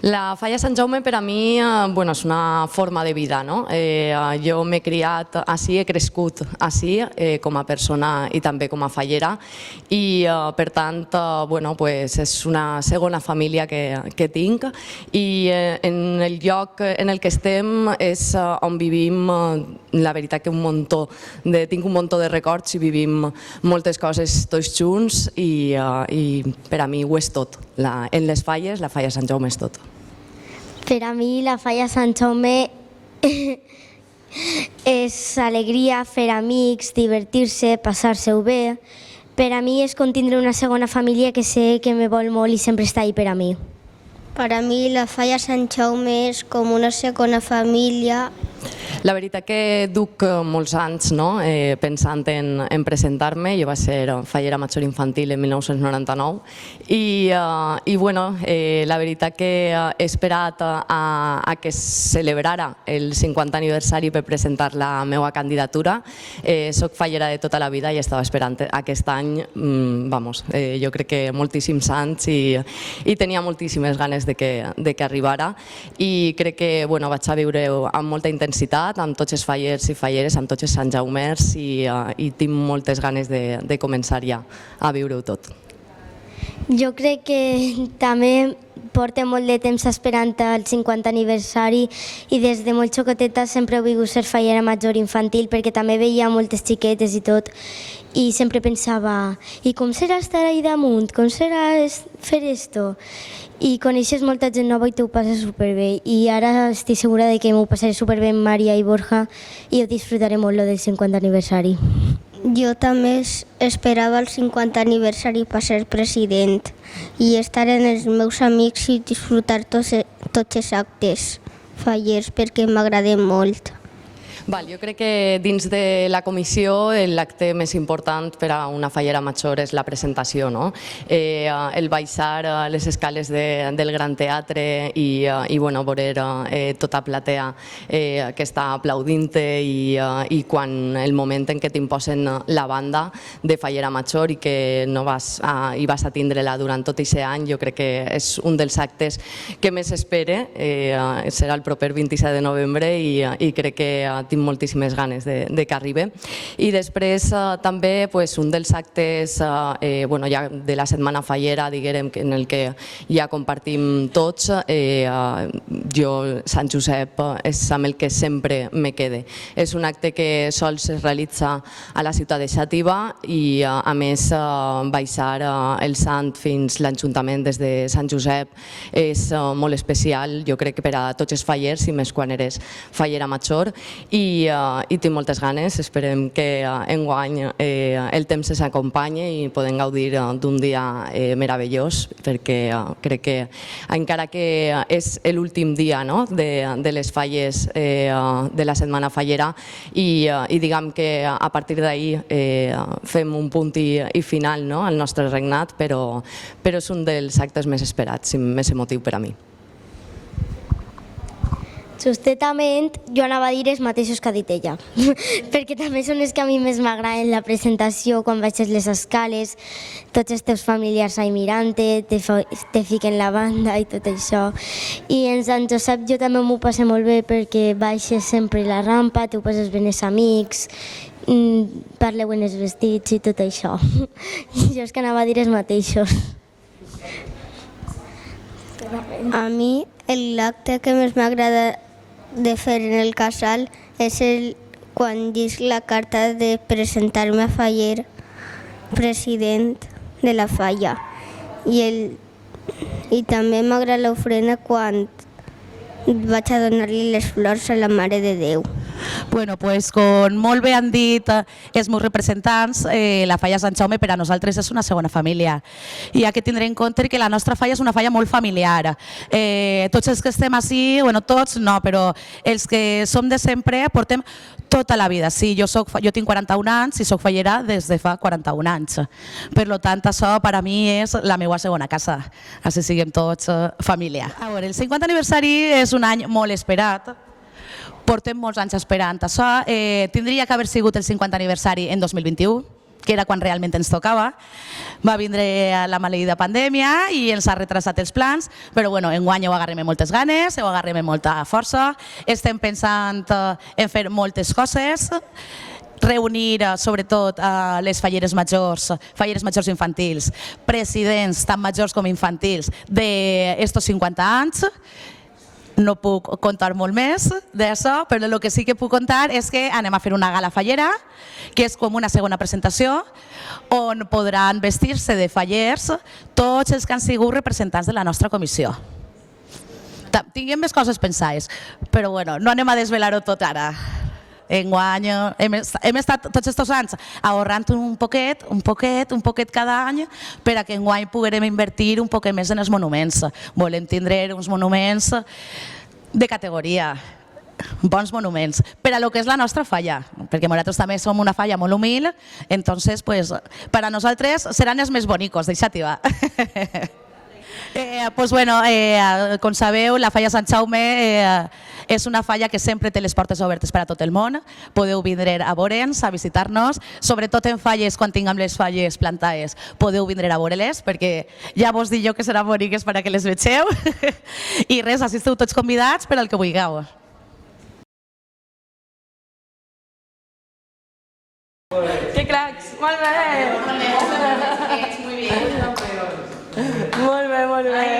La Falla Sant Jaume per a mi és una forma de vida. Jo m'he criat així, he crescut així com a persona i també com a fallera i per tant és una segona família que tinc i en el lloc en el que estem és on vivim, la veritat que tinc un muntó de records i vivim moltes coses tots junts i per a mi ho és tot. En les falles, la Falla Sant Jaume és tot. Per a mi la Falla Sant Jaume és alegria, fer amics, divertir-se, passar-se-ho bé. Per a mi és com tindre una segona família que sé que me vol molt i sempre està ahí per a mi. Per a mi la Falla Sant Jaume és com una segona família. La veritat que duc molts anys pensant en presentar-me. Jo vaig ser fallera major infantil en 1999 i la veritat que he esperat a que es celebrara el 50 aniversari per presentar la meva candidatura. Soc fallera de tota la vida i estava esperant aquest any, jo crec que moltíssims anys i tenia moltíssimes ganes de que arribara i crec que vaig a viure-ho amb molta intensitat, amb tots els fallers i falleres, amb tots els Sant Jaumers i tinc moltes ganes de començar ja a viure-ho tot. Jo crec que també porto molt de temps esperant el 50 aniversari i des de molt xocoteta sempre he volgut ser fallera major infantil perquè també veia moltes xiquetes i tot i sempre pensava, i com serà estar ahí damunt? Com serà fer esto? I coneixes molta gent nova i t'ho passes superbé i ara estic segura de que m'ho passaré superbé amb Maria i Borja i ho disfrutaré molt del 50 aniversari. Jo també esperava el 50 aniversari per ser president i estar amb els meus amics i disfrutar tots els actes fallers perquè m'agraden molt. Jo crec que dins de la comissió l'acte més important per a una fallera major és la presentació. El baixar les escales del Gran Teatre i veure tota platea que està aplaudint-te i quan el moment en què t'imposen la banda de fallera major i que no vas a tindre-la durant tot aquest any, jo crec que és un dels actes que més espere. Serà el proper 27 de novembre i crec que tinc moltíssimes ganes de que arribi. I després també un dels actes de la setmana fallera en el que ja compartim tots, Sant Josep és amb el que sempre me quede. És un acte que sols es realitza a la ciutat de Xàtiva i a més baixar el sant fins l'Ajuntament des de Sant Josep és molt especial, jo crec que per a tots els fallers i més quan eres fallera major i tinc moltes ganes. Esperem que enguany el temps ens acompanye i podem gaudir d'un dia meravellós perquè crec que encara que és l'últim dia de les falles de la setmana fallera i diguem que a partir d'ahir fem un punt i final al nostre regnat, però és un dels actes més esperats i més emotiu per a mi. Justament jo anava a dir els mateixos que ha dit ella, perquè també són els que a mi més m'agraden, la presentació, quan baixes les escales, tots els teus familiars ahí mirant-te, te fiquen la banda i tot això. I en Sant Josep jo també m'ho passo molt bé perquè baixes sempre la rampa, t'ho passes bé els amics, parleu en els vestits i tot això. Jo és que anava a dir els mateixos. A mi l'acte que més m'agrada de fer en el casal és quan llisc la carta de presentar-me a faller president de la falla i també m'agrada l'ofrena quan vaig a donar-li les flors a la Mare de Déu. Com molt bé han dit els meus representants, la Falla Sant Jaume per a nosaltres és una segona família i hi ha que tindre en compte que la nostra falla és una falla molt familiar. Tots els que estem ací, tots no, però els que som de sempre portem tota la vida. Sí, jo tinc 41 anys i soc fallera des de fa 41 anys. Per tant, això per a mi és la meva segona casa. Així siguem tots família. El 50 aniversari és un any molt esperat. Portem molts anys esperant això. Tindria que haver sigut el 50 aniversari en 2021. que era quan realment ens tocava. Va vindre la maleïda pandèmia i ens ha retrasat els plans, però bueno, enguany ho agarrem amb moltes ganes, ho agarrem amb molta força, estem pensant en fer moltes coses, reunir sobretot les falleres majors infantils, presidents tant majors com infantils d'estos 50 anys. No puc contar molt més d'això, però el que sí que puc contar és que anem a fer una gala fallera, que és com una segona presentació, on podran vestir-se de fallers tots els que han sigut representants de la nostra comissió. Tinguem més coses pensades, però bueno, no anem a desvelar-ho tot ara. Enguany hem estat tots aquests anys ahorrant un poquet cada any per a que enguany puguem invertir un poquet més en els monuments. Volem tindre uns monuments de categoria, bons monuments, per a lo que és la nostra falla, perquè nosaltres també som una falla molt humil, entonces pues, per a nosaltres seran els més bonicos, deixa-t'hi va. Pues bueno, com sabeu, la falla Sant Jaume és una falla que sempre té les portes obertes per a tot el món. Podeu vindre a veure'ns, a visitar-nos, sobretot en falles, quan tinguem les falles plantades, podeu vindre a veure-les, perquè ja vos dic jo que seran boniques per a que les vegeu. I res, així esteu tots convidats per al que vulgueu. Que cracs! Molt bé! Molt bé, molt bé.